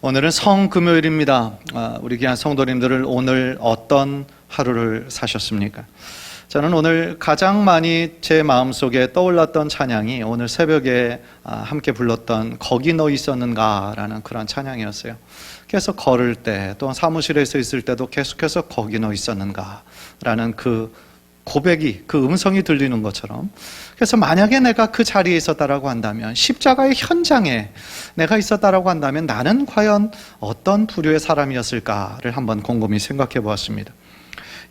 오늘은 성금요일입니다. 우리 귀한 성도님들을 오늘 어떤 하루를 사셨습니까? 저는 오늘 가장 많이 제 마음속에 떠올랐던 찬양이 오늘 새벽에 함께 불렀던 거기 너 있었는가 라는 그런 찬양이었어요. 계속 걸을 때 또한 사무실에서 있을 때도 계속해서 거기 너 있었는가 라는 그 고백이, 그 음성이 들리는 것처럼, 그래서 만약에 내가 그 자리에 있었다라고 한다면, 십자가의 현장에 내가 있었다라고 한다면 나는 과연 어떤 부류의 사람이었을까를 한번 곰곰이 생각해 보았습니다.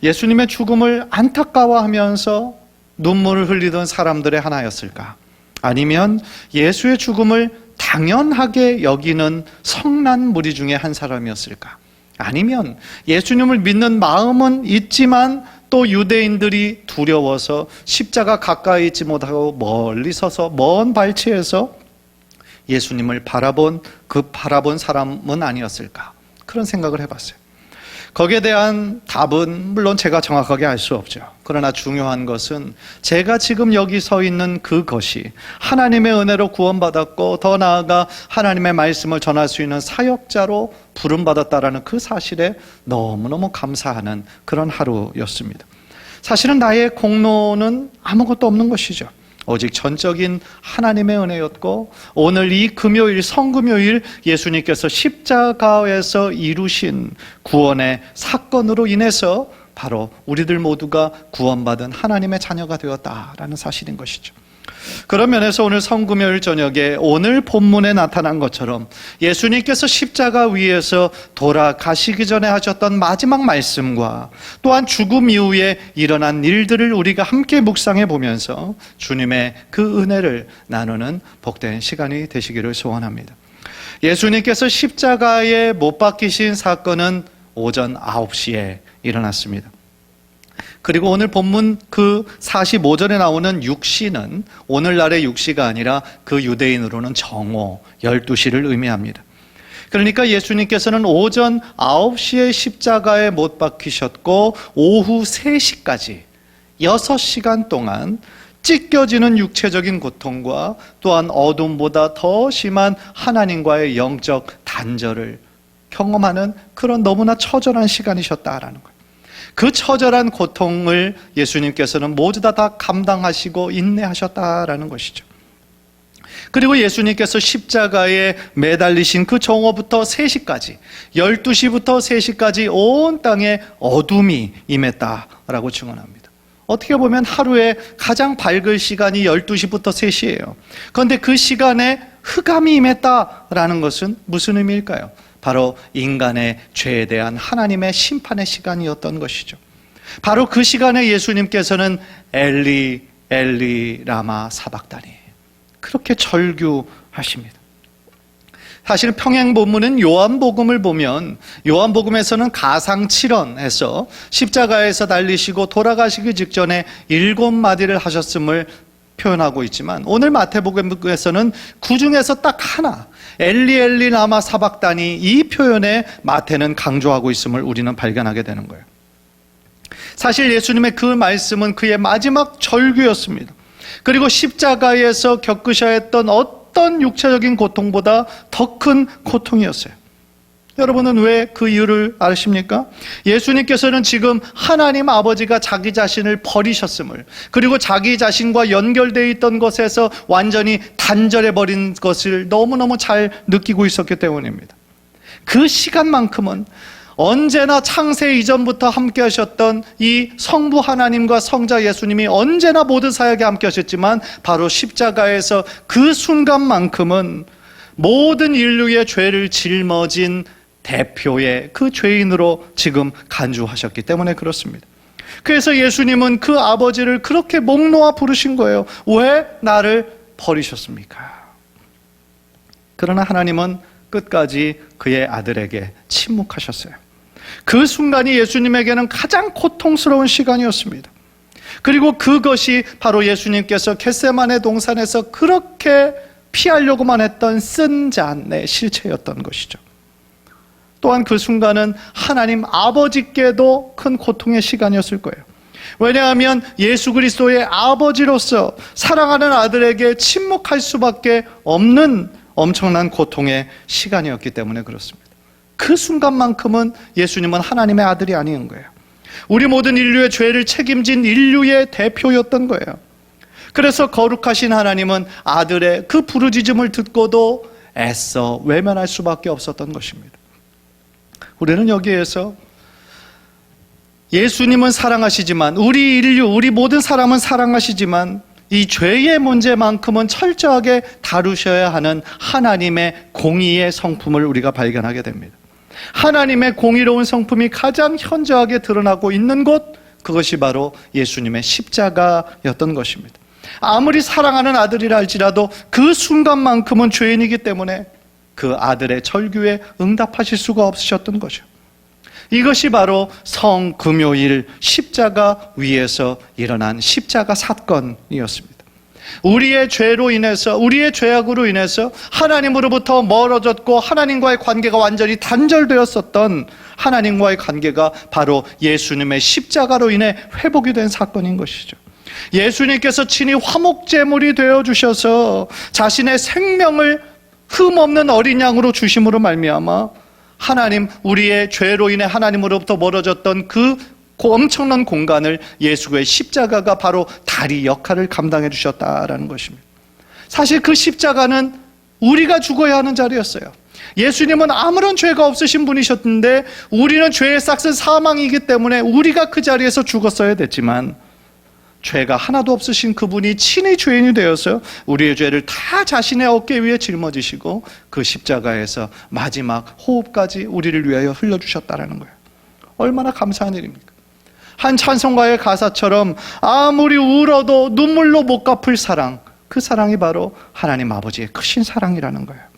예수님의 죽음을 안타까워하면서 눈물을 흘리던 사람들의 하나였을까? 아니면 예수의 죽음을 당연하게 여기는 성난 무리 중에 한 사람이었을까? 아니면 예수님을 믿는 마음은 있지만 또 유대인들이 두려워서 십자가 가까이 있지 못하고 멀리 서서 먼 발치에서 예수님을 바라본 사람은 아니었을까? 그런 생각을 해봤어요. 거기에 대한 답은 물론 제가 정확하게 알 수 없죠. 그러나 중요한 것은 제가 지금 여기 서 있는 그것이 하나님의 은혜로 구원받았고 더 나아가 하나님의 말씀을 전할 수 있는 사역자로 부름받았다라는 그 사실에 너무너무 감사하는 그런 하루였습니다. 사실은 나의 공로는 아무것도 없는 것이죠. 오직 전적인 하나님의 은혜였고, 오늘 이 금요일, 성금요일 예수님께서 십자가에서 이루신 구원의 사건으로 인해서 바로 우리들 모두가 구원받은 하나님의 자녀가 되었다라는 사실인 것이죠. 그런 면에서 오늘 성금요일 저녁에 오늘 본문에 나타난 것처럼 예수님께서 십자가 위에서 돌아가시기 전에 하셨던 마지막 말씀과 또한 죽음 이후에 일어난 일들을 우리가 함께 묵상해 보면서 주님의 그 은혜를 나누는 복된 시간이 되시기를 소원합니다. 예수님께서 십자가에 못 박히신 사건은 오전 9시에 일어났습니다. 그리고 오늘 본문 그 45절에 나오는 6시는 오늘날의 6시가 아니라 그 유대인으로는 정오 12시를 의미합니다. 그러니까 예수님께서는 오전 9시에 십자가에 못 박히셨고 오후 3시까지 6시간 동안 찢겨지는 육체적인 고통과 또한 어둠보다 더 심한 하나님과의 영적 단절을 경험하는 그런 너무나 처절한 시간이셨다라는 거예요. 그 처절한 고통을 예수님께서는 모두 다 감당하시고 인내하셨다라는 것이죠. 그리고 예수님께서 십자가에 매달리신 그 정오부터 3시까지, 12시부터 3시까지 온 땅에 어둠이 임했다라고 증언합니다. 어떻게 보면 하루에 가장 밝을 시간이 12시부터 3시예요. 그런데 그 시간에 흑암이 임했다라는 것은 무슨 의미일까요? 바로 인간의 죄에 대한 하나님의 심판의 시간이었던 것이죠. 바로 그 시간에 예수님께서는 엘리 엘리 라마 사박다니 그렇게 절규하십니다. 사실 평행 본문은 요한복음을 보면 요한복음에서는 가상칠언해서 십자가에서 달리시고 돌아가시기 직전에 7마디를 하셨음을 표현하고 있지만, 오늘 마태복음에서는 그 중에서 딱 하나, 엘리 엘리 라마 사박다니, 이 표현에 마태는 강조하고 있음을 우리는 발견하게 되는 거예요. 사실 예수님의 그 말씀은 그의 마지막 절규였습니다. 그리고 십자가에서 겪으셔야 했던 어떤 육체적인 고통보다 더 큰 고통이었어요. 여러분은 왜 그 이유를 아십니까? 예수님께서는 지금 하나님 아버지가 자기 자신을 버리셨음을, 그리고 자기 자신과 연결되어 있던 것에서 완전히 단절해버린 것을 너무너무 잘 느끼고 있었기 때문입니다. 그 시간만큼은 언제나 창세 이전부터 함께 하셨던 이 성부 하나님과 성자 예수님이 언제나 모든 사역에 함께 하셨지만, 바로 십자가에서 그 순간만큼은 모든 인류의 죄를 짊어진 대표의 그 죄인으로 지금 간주하셨기 때문에 그렇습니다. 그래서 예수님은 그 아버지를 그렇게 목 놓아 부르신 거예요. 왜 나를 버리셨습니까? 그러나 하나님은 끝까지 그의 아들에게 침묵하셨어요. 그 순간이 예수님에게는 가장 고통스러운 시간이었습니다. 그리고 그것이 바로 예수님께서 겟세마네 동산에서 그렇게 피하려고만 했던 쓴 잔의 실체였던 것이죠. 또한 그 순간은 하나님 아버지께도 큰 고통의 시간이었을 거예요. 왜냐하면 예수 그리스도의 아버지로서 사랑하는 아들에게 침묵할 수밖에 없는 엄청난 고통의 시간이었기 때문에 그렇습니다. 그 순간만큼은 예수님은 하나님의 아들이 아닌 거예요. 우리 모든 인류의 죄를 책임진 인류의 대표였던 거예요. 그래서 거룩하신 하나님은 아들의 그 부르짖음을 듣고도 애써 외면할 수밖에 없었던 것입니다. 우리는 여기에서 예수님은 사랑하시지만, 우리 인류, 우리 모든 사람은 사랑하시지만 이 죄의 문제만큼은 철저하게 다루셔야 하는 하나님의 공의의 성품을 우리가 발견하게 됩니다. 하나님의 공의로운 성품이 가장 현저하게 드러나고 있는 곳, 그것이 바로 예수님의 십자가였던 것입니다. 아무리 사랑하는 아들이라 할지라도 그 순간만큼은 죄인이기 때문에 그 아들의 절규에 응답하실 수가 없으셨던 거죠. 이것이 바로 성금요일 십자가 위에서 일어난 십자가 사건이었습니다. 우리의 죄로 인해서, 우리의 죄악으로 인해서 하나님으로부터 멀어졌고 하나님과의 관계가 완전히 단절되었었던 하나님과의 관계가 바로 예수님의 십자가로 인해 회복이 된 사건인 것이죠. 예수님께서 친히 화목제물이 되어주셔서 자신의 생명을 흠없는 어린 양으로 주심으로 말미암아 하나님, 우리의 죄로 인해 하나님으로부터 멀어졌던 그 엄청난 공간을 예수의 십자가가 바로 다리 역할을 감당해 주셨다라는 것입니다. 사실 그 십자가는 우리가 죽어야 하는 자리였어요. 예수님은 아무런 죄가 없으신 분이셨는데 우리는 죄의 싹은 사망이기 때문에 우리가 그 자리에서 죽었어야 됐지만, 죄가 하나도 없으신 그분이 친히 죄인이 되어서 우리의 죄를 다 자신의 어깨 위에 짊어지시고 그 십자가에서 마지막 호흡까지 우리를 위하여 흘려주셨다는 거예요. 얼마나 감사한 일입니까? 한 찬송가의 가사처럼 아무리 울어도 눈물로 못 갚을 사랑, 그 사랑이 바로 하나님 아버지의 크신 사랑이라는 거예요.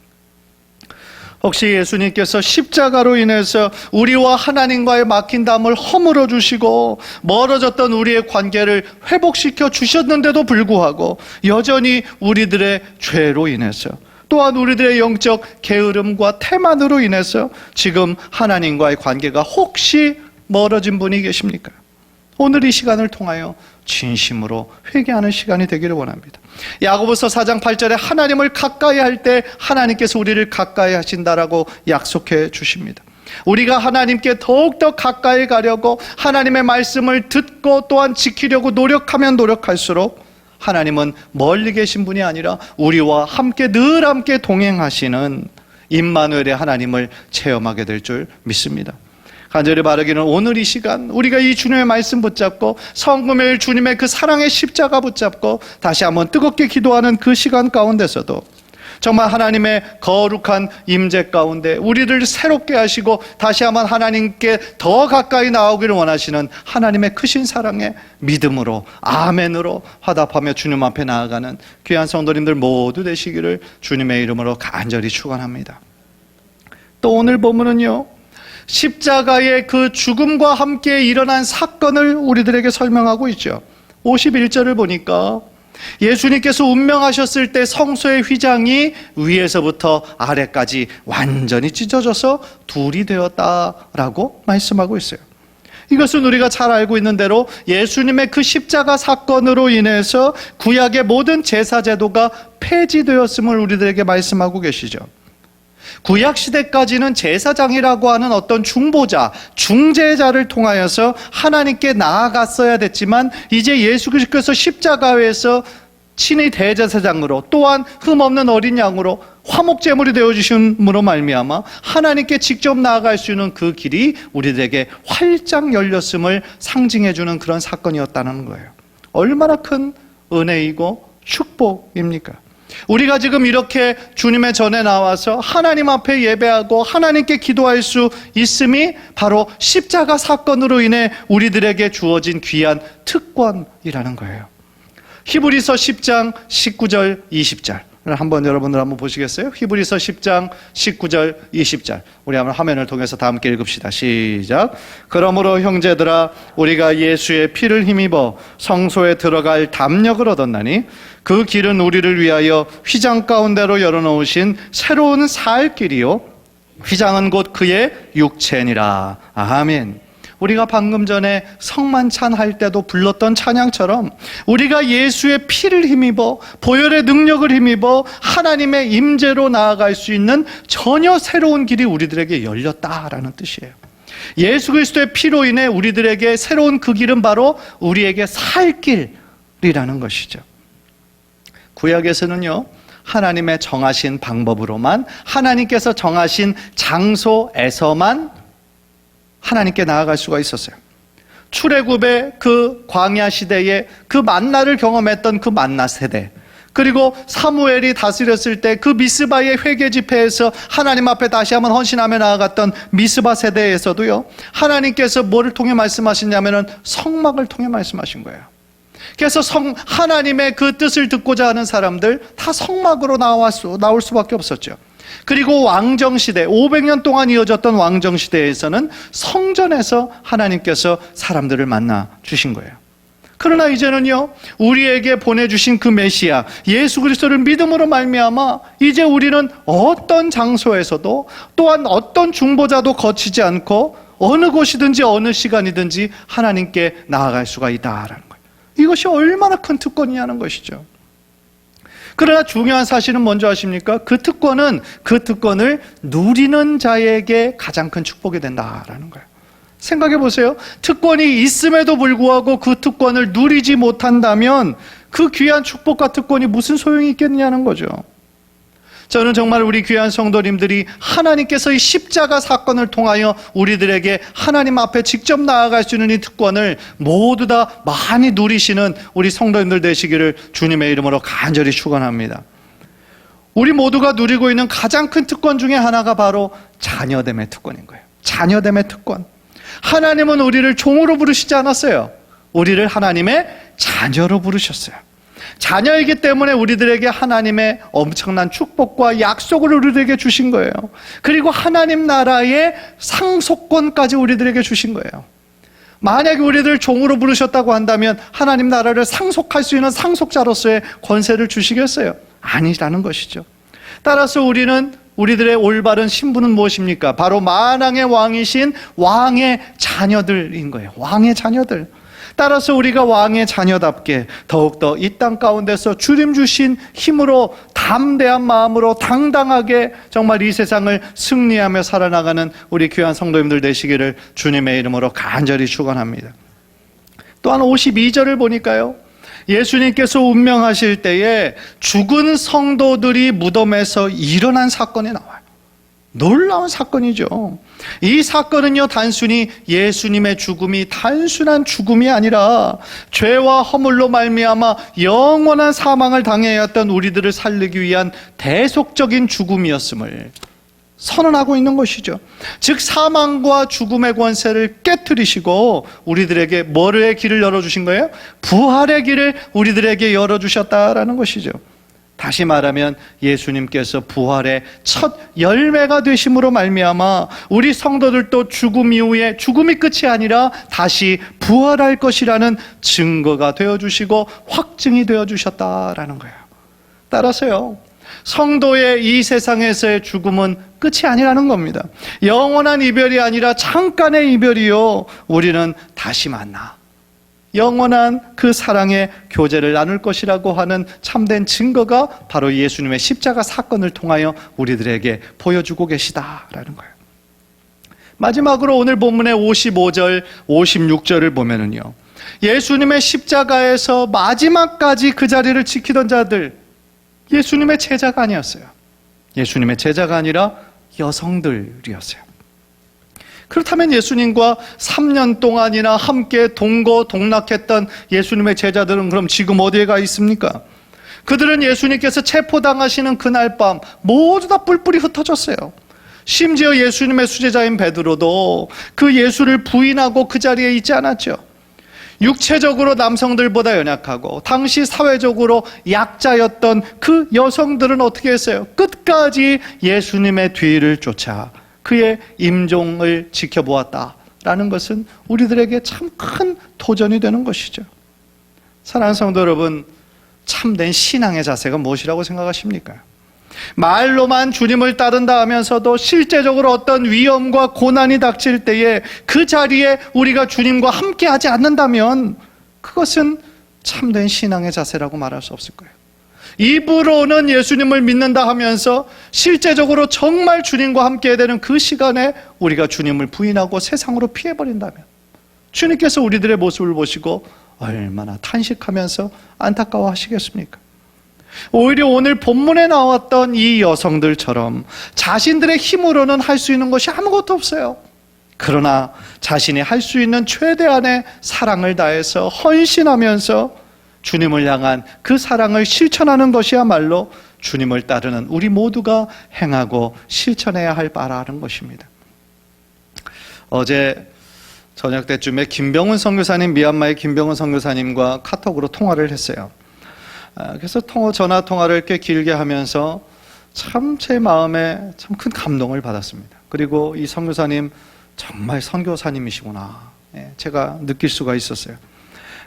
혹시 예수님께서 십자가로 인해서 우리와 하나님과의 막힌 담을 허물어 주시고 멀어졌던 우리의 관계를 회복시켜 주셨는데도 불구하고 여전히 우리들의 죄로 인해서, 또한 우리들의 영적 게으름과 태만으로 인해서 지금 하나님과의 관계가 혹시 멀어진 분이 계십니까? 오늘 이 시간을 통하여 진심으로 회개하는 시간이 되기를 원합니다. 야고보서 4장 8절에 하나님을 가까이 할 때 하나님께서 우리를 가까이 하신다라고 약속해 주십니다. 우리가 하나님께 더욱더 가까이 가려고 하나님의 말씀을 듣고 또한 지키려고 노력하면 노력할수록 하나님은 멀리 계신 분이 아니라 우리와 함께 늘 함께 동행하시는 임마누엘의 하나님을 체험하게 될 줄 믿습니다. 간절히 바라기는 오늘 이 시간 우리가 이 주님의 말씀 붙잡고 성금요일 주님의 그 사랑의 십자가 붙잡고 다시 한번 뜨겁게 기도하는 그 시간 가운데서도 정말 하나님의 거룩한 임재 가운데 우리를 새롭게 하시고 다시 한번 하나님께 더 가까이 나오기를 원하시는 하나님의 크신 사랑에 믿음으로 아멘으로 화답하며 주님 앞에 나아가는 귀한 성도님들 모두 되시기를 주님의 이름으로 간절히 축원합니다. 또 오늘 본문은요, 십자가의 그 죽음과 함께 일어난 사건을 우리들에게 설명하고 있죠. 51절을 보니까 예수님께서 운명하셨을 때 성소의 휘장이 위에서부터 아래까지 완전히 찢어져서 둘이 되었다라고 말씀하고 있어요. 이것은 우리가 잘 알고 있는 대로 예수님의 그 십자가 사건으로 인해서 구약의 모든 제사 제도가 폐지되었음을 우리들에게 말씀하고 계시죠. 구약시대까지는 제사장이라고 하는 어떤 중보자, 중재자를 통하여서 하나님께 나아갔어야 됐지만 이제 예수 그리스도께서 십자가에서 친히 대제사장으로 또한 흠없는 어린 양으로 화목제물이 되어주심으로 말미암아 하나님께 직접 나아갈 수 있는 그 길이 우리들에게 활짝 열렸음을 상징해주는 그런 사건이었다는 거예요. 얼마나 큰 은혜이고 축복입니까? 우리가 지금 이렇게 주님의 전에 나와서 하나님 앞에 예배하고 하나님께 기도할 수 있음이 바로 십자가 사건으로 인해 우리들에게 주어진 귀한 특권이라는 거예요. 히브리서 10장 19절 20절 한번 여러분들 한번 보시겠어요? 히브리서 10장 19절 20절 우리 한번 화면을 통해서 다 함께 읽읍시다. 시작. 그러므로 형제들아 우리가 예수의 피를 힘입어 성소에 들어갈 담력을 얻었나니 그 길은 우리를 위하여 휘장 가운데로 열어놓으신 새로운 살 길이요 휘장은 곧 그의 육체니라. 아멘. 우리가 방금 전에 성만찬 할 때도 불렀던 찬양처럼 우리가 예수의 피를 힘입어 보혈의 능력을 힘입어 하나님의 임재로 나아갈 수 있는 전혀 새로운 길이 우리들에게 열렸다라는 뜻이에요. 예수 그리스도의 피로 인해 우리들에게 새로운 그 길은 바로 우리에게 살 길이라는 것이죠. 구약에서는요, 하나님의 정하신 방법으로만, 하나님께서 정하신 장소에서만 하나님께 나아갈 수가 있었어요. 출애굽의 그 광야 시대에 그 만나를 경험했던 그 만나 세대, 그리고 사무엘이 다스렸을 때 그 미스바의 회개 집회에서 하나님 앞에 다시 한번 헌신하며 나아갔던 미스바 세대에서도요, 하나님께서 뭐를 통해 말씀하시냐면은 성막을 통해 말씀하신 거예요. 그래서 하나님의 그 뜻을 듣고자 하는 사람들 다 성막으로 나올 수밖에 없었죠. 그리고 왕정시대, 500년 동안 이어졌던 왕정시대에서는 성전에서 하나님께서 사람들을 만나 주신 거예요. 그러나 이제는요, 우리에게 보내주신 그 메시아 예수 그리스도를 믿음으로 말미암아 이제 우리는 어떤 장소에서도 또한 어떤 중보자도 거치지 않고 어느 곳이든지 어느 시간이든지 하나님께 나아갈 수가 있다라는 거예요. 이것이 얼마나 큰 특권이냐는 것이죠. 그러나 중요한 사실은 뭔지 아십니까? 그 특권을 누리는 자에게 가장 큰 축복이 된다라는 거예요. 생각해 보세요. 특권이 있음에도 불구하고 그 특권을 누리지 못한다면 그 귀한 축복과 특권이 무슨 소용이 있겠느냐는 거죠. 저는 정말 우리 귀한 성도님들이 하나님께서 이 십자가 사건을 통하여 우리들에게 하나님 앞에 직접 나아갈 수 있는 이 특권을 모두 다 많이 누리시는 우리 성도님들 되시기를 주님의 이름으로 간절히 축원합니다. 우리 모두가 누리고 있는 가장 큰 특권 중에 하나가 바로 자녀됨의 특권인 거예요. 자녀됨의 특권. 하나님은 우리를 종으로 부르시지 않았어요. 우리를 하나님의 자녀로 부르셨어요. 자녀이기 때문에 우리들에게 하나님의 엄청난 축복과 약속을 우리들에게 주신 거예요. 그리고 하나님 나라의 상속권까지 우리들에게 주신 거예요. 만약에 우리들을 종으로 부르셨다고 한다면 하나님 나라를 상속할 수 있는 상속자로서의 권세를 주시겠어요? 아니라는 것이죠. 따라서 우리들의 올바른 신분은 무엇입니까? 바로 만왕의 왕이신 왕의 자녀들인 거예요. 왕의 자녀들. 따라서 우리가 왕의 자녀답게 더욱더 이 땅 가운데서 주님 주신 힘으로 담대한 마음으로 당당하게 정말 이 세상을 승리하며 살아나가는 우리 귀한 성도님들 되시기를 주님의 이름으로 간절히 축원합니다. 또한 52절을 보니까요, 예수님께서 운명하실 때에 죽은 성도들이 무덤에서 일어난 사건이 나와요. 놀라운 사건이죠. 이 사건은요, 단순히 예수님의 죽음이 단순한 죽음이 아니라 죄와 허물로 말미암아 영원한 사망을 당해야 했던 우리들을 살리기 위한 대속적인 죽음이었음을 선언하고 있는 것이죠. 즉 사망과 죽음의 권세를 깨트리시고 우리들에게 뭐의 길을 열어주신 거예요? 부활의 길을 우리들에게 열어주셨다라는 것이죠. 다시 말하면 예수님께서 부활의 첫 열매가 되심으로 말미암아 우리 성도들도 죽음 이후에 죽음이 끝이 아니라 다시 부활할 것이라는 증거가 되어주시고 확증이 되어주셨다라는 거예요. 따라서요, 성도의 이 세상에서의 죽음은 끝이 아니라는 겁니다. 영원한 이별이 아니라 잠깐의 이별이요, 우리는 다시 만나 영원한 그 사랑의 교제를 나눌 것이라고 하는 참된 증거가 바로 예수님의 십자가 사건을 통하여 우리들에게 보여주고 계시다라는 거예요. 마지막으로 오늘 본문의 55절, 56절을 보면은요, 예수님의 십자가에서 마지막까지 그 자리를 지키던 자들, 예수님의 제자가 아니었어요. 예수님의 제자가 아니라 여성들이었어요. 그렇다면 예수님과 3년 동안이나 함께 동거동락했던 예수님의 제자들은 그럼 지금 어디에 가 있습니까? 그들은 예수님께서 체포당하시는 그날 밤 모두 다 뿔뿔이 흩어졌어요. 심지어 예수님의 수제자인 베드로도 그 예수를 부인하고 그 자리에 있지 않았죠. 육체적으로 남성들보다 연약하고 당시 사회적으로 약자였던 그 여성들은 어떻게 했어요? 끝까지 예수님의 뒤를 쫓아 그의 임종을 지켜보았다라는 것은 우리들에게 참 큰 도전이 되는 것이죠. 사랑하는 성도 여러분, 참된 신앙의 자세가 무엇이라고 생각하십니까? 말로만 주님을 따른다 하면서도 실제적으로 어떤 위험과 고난이 닥칠 때에 그 자리에 우리가 주님과 함께 하지 않는다면 그것은 참된 신앙의 자세라고 말할 수 없을 거예요. 입으로는 예수님을 믿는다 하면서 실제적으로 정말 주님과 함께 되는 그 시간에 우리가 주님을 부인하고 세상으로 피해버린다면 주님께서 우리들의 모습을 보시고 얼마나 탄식하면서 안타까워하시겠습니까? 오히려 오늘 본문에 나왔던 이 여성들처럼 자신들의 힘으로는 할 수 있는 것이 아무것도 없어요. 그러나 자신이 할 수 있는 최대한의 사랑을 다해서 헌신하면서 주님을 향한 그 사랑을 실천하는 것이야말로 주님을 따르는 우리 모두가 행하고 실천해야 할 바라는 것입니다. 어제 저녁 때쯤에 김병훈 선교사님, 미얀마의 김병훈 선교사님과 카톡으로 통화를 했어요. 그래서 전화 통화를 꽤 길게 하면서 참 제 마음에 참 큰 감동을 받았습니다. 그리고 이 선교사님 정말 선교사님이시구나, 제가 느낄 수가 있었어요.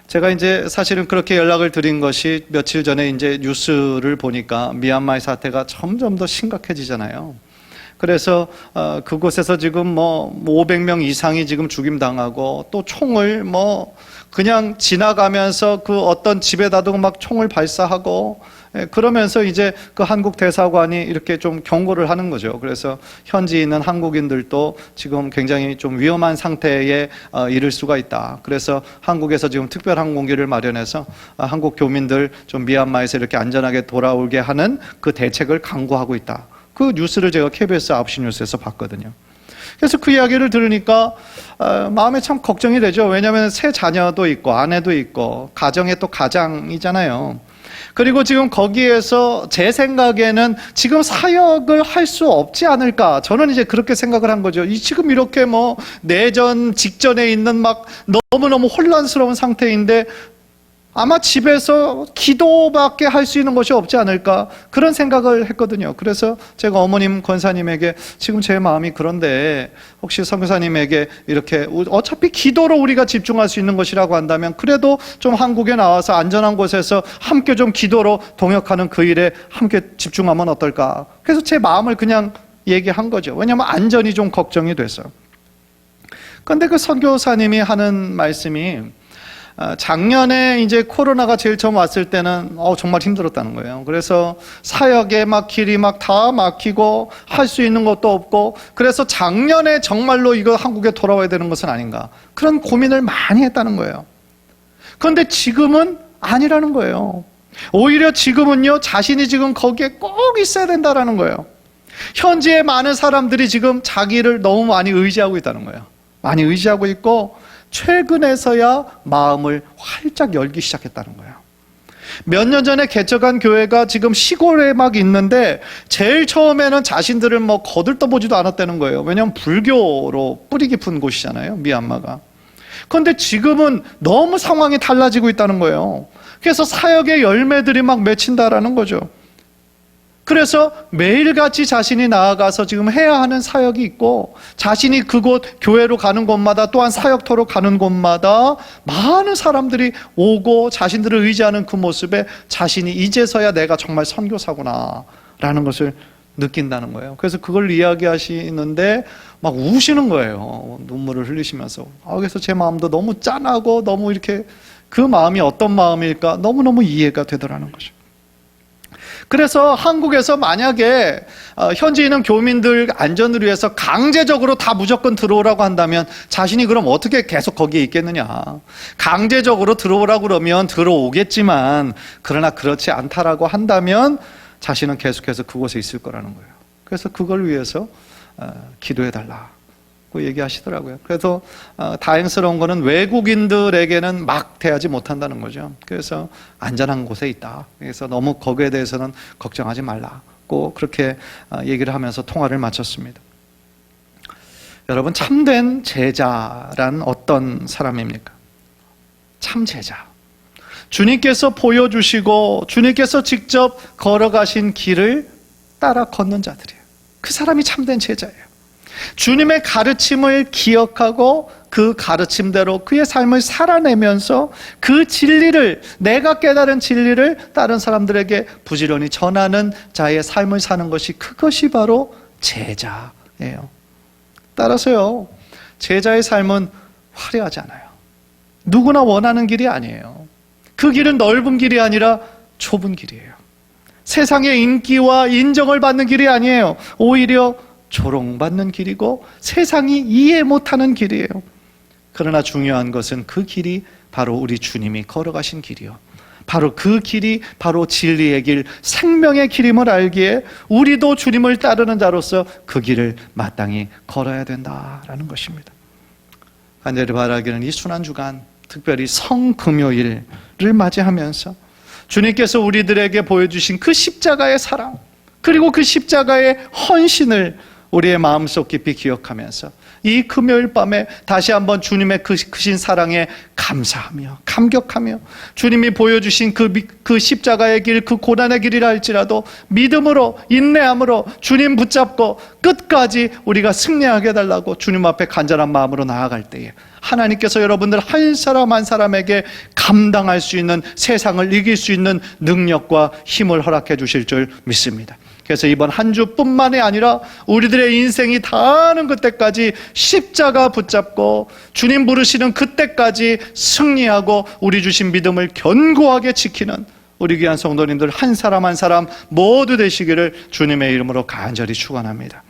제가 이제 사실은 그렇게 연락을 드린 것이 며칠 전에 이제 뉴스를 보니까 미얀마의 사태가 점점 더 심각해지잖아요. 그래서 그곳에서 지금 500명 이상이 지금 죽임당하고 또 총을 그냥 지나가면서 그 어떤 집에다도 막 총을 발사하고, 그러면서 이제 그 한국 대사관이 이렇게 좀 경고를 하는 거죠. 그래서 현지에 있는 한국인들도 지금 굉장히 좀 위험한 상태에 이를 수가 있다. 그래서 한국에서 지금 특별 항공기를 마련해서 한국 교민들 좀 미얀마에서 이렇게 안전하게 돌아오게 하는 그 대책을 강구하고 있다. 그 뉴스를 제가 KBS 9시 뉴스에서 봤거든요. 그래서 그 이야기를 들으니까 마음에 참 걱정이 되죠. 왜냐하면 새 자녀도 있고 아내도 있고 가정의 또 가장이잖아요. 그리고 지금 거기에서 제 생각에는 지금 사역을 할 수 없지 않을까, 저는 이제 그렇게 생각을 한 거죠. 지금 이렇게 내전 직전에 있는 막 너무너무 혼란스러운 상태인데 아마 집에서 기도밖에 할 수 있는 것이 없지 않을까, 그런 생각을 했거든요. 그래서 제가 어머님 권사님에게 지금 제 마음이 그런데 혹시 선교사님에게 이렇게 어차피 기도로 우리가 집중할 수 있는 것이라고 한다면 그래도 좀 한국에 나와서 안전한 곳에서 함께 좀 기도로 동역하는 그 일에 함께 집중하면 어떨까. 그래서 제 마음을 그냥 얘기한 거죠. 왜냐하면 안전이 좀 걱정이 돼서. 그런데 그 선교사님이 하는 말씀이 작년에 이제 코로나가 제일 처음 왔을 때는 정말 힘들었다는 거예요. 그래서 사역에 막 길이 막 다 막히고 할 수 있는 것도 없고, 그래서 작년에 정말로 이거 한국에 돌아와야 되는 것은 아닌가, 그런 고민을 많이 했다는 거예요. 그런데 지금은 아니라는 거예요. 오히려 지금은요, 자신이 지금 거기에 꼭 있어야 된다라는 거예요. 현지에 많은 사람들이 지금 자기를 너무 많이 의지하고 있다는 거예요. 많이 의지하고 있고 최근에서야 마음을 활짝 열기 시작했다는 거예요. 몇 년 전에 개척한 교회가 지금 시골에 막 있는데 제일 처음에는 자신들을 거들떠보지도 않았다는 거예요. 왜냐하면 불교로 뿌리 깊은 곳이잖아요, 미얀마가. 그런데 지금은 너무 상황이 달라지고 있다는 거예요. 그래서 사역의 열매들이 막 맺힌다라는 거죠. 그래서 매일같이 자신이 나아가서 지금 해야 하는 사역이 있고, 자신이 그곳 교회로 가는 곳마다 또한 사역터로 가는 곳마다 많은 사람들이 오고 자신들을 의지하는 그 모습에 자신이 이제서야 내가 정말 선교사구나 라는 것을 느낀다는 거예요. 그래서 그걸 이야기하시는데 막 우시는 거예요. 눈물을 흘리시면서. 그래서 제 마음도 너무 짠하고 너무 이렇게, 그 마음이 어떤 마음일까 너무너무 이해가 되더라는 거죠. 그래서 한국에서 만약에 현지에 있는 교민들 안전을 위해서 강제적으로 다 무조건 들어오라고 한다면 자신이 그럼 어떻게 계속 거기에 있겠느냐. 강제적으로 들어오라고 그러면 들어오겠지만, 그러나 그렇지 않다라고 한다면 자신은 계속해서 그곳에 있을 거라는 거예요. 그래서 그걸 위해서 기도해달라 얘기하시더라고요. 그래서 다행스러운 거는 외국인들에게는 막 대하지 못한다는 거죠. 그래서 안전한 곳에 있다. 그래서 너무 거기에 대해서는 걱정하지 말라고 그렇게 얘기를 하면서 통화를 마쳤습니다. 여러분, 참된 제자란 어떤 사람입니까? 참 제자. 주님께서 보여주시고 주님께서 직접 걸어가신 길을 따라 걷는 자들이에요. 그 사람이 참된 제자예요. 주님의 가르침을 기억하고 그 가르침대로 그의 삶을 살아내면서 그 진리를, 내가 깨달은 진리를 다른 사람들에게 부지런히 전하는 자의 삶을 사는 것이, 그것이 바로 제자예요. 따라서요, 제자의 삶은 화려하지 않아요. 누구나 원하는 길이 아니에요. 그 길은 넓은 길이 아니라 좁은 길이에요. 세상의 인기와 인정을 받는 길이 아니에요. 오히려 조롱받는 길이고 세상이 이해 못하는 길이에요. 그러나 중요한 것은 그 길이 바로 우리 주님이 걸어가신 길이요, 바로 그 길이 바로 진리의 길, 생명의 길임을 알기에 우리도 주님을 따르는 자로서 그 길을 마땅히 걸어야 된다라는 것입니다. 간절히 바라기는 이 순환주간, 특별히 성금요일을 맞이하면서 주님께서 우리들에게 보여주신 그 십자가의 사랑, 그리고 그 십자가의 헌신을 우리의 마음속 깊이 기억하면서 이 금요일 밤에 다시 한번 주님의 그 크신 사랑에 감사하며 감격하며 주님이 보여주신 그 십자가의 길, 그 고난의 길이라 할지라도 믿음으로, 인내함으로 주님 붙잡고 끝까지 우리가 승리하게 해달라고 주님 앞에 간절한 마음으로 나아갈 때에 하나님께서 여러분들 한 사람 한 사람에게 감당할 수 있는, 세상을 이길 수 있는 능력과 힘을 허락해 주실 줄 믿습니다. 그래서 이번 한 주뿐만이 아니라 우리들의 인생이 다하는 그때까지 십자가 붙잡고 주님 부르시는 그때까지 승리하고 우리 주신 믿음을 견고하게 지키는 우리 귀한 성도님들 한 사람 한 사람 모두 되시기를 주님의 이름으로 간절히 축원합니다.